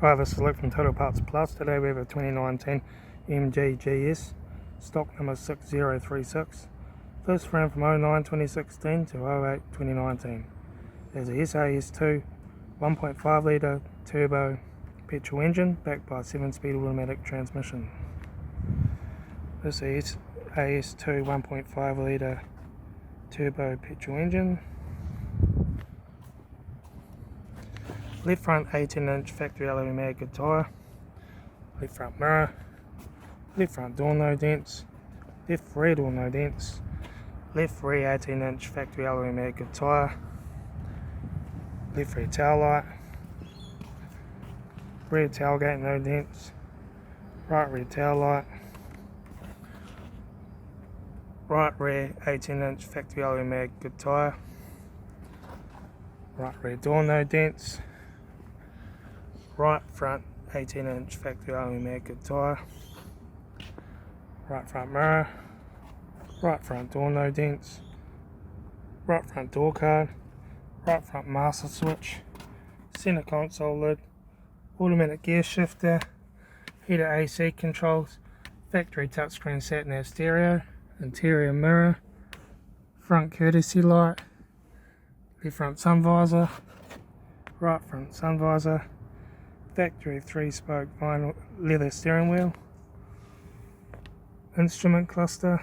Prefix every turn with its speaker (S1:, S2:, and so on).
S1: Hi, this is Luke from Total Parts Plus. Today we have a 2019 MGGS, stock number 6036. First ran from 09-2016 to 08-2019. There's a SAS2 1.5 litre turbo petrol engine backed by a 7-speed automatic transmission. This is AS2 1.5 litre turbo petrol engine. Left front 18-inch factory alloy mag tyre, left front mirror, left front door no dents, left rear door no dents, left rear 18-inch factory alloy mag tyre, left rear tail light, rear tailgate no dents, right rear tail light, right rear 18-inch factory alloy mag tyre, right rear door no dents, right front 18-inch factory alloy mag tyre, right front mirror, right front door no dents, right front door card, right front master switch, centre console lid, automatic gear shifter, heater AC controls, factory touchscreen satnav stereo, interior mirror, front courtesy light, left front sun visor, right front sun visor, factory 3-spoke vinyl leather steering wheel, instrument cluster,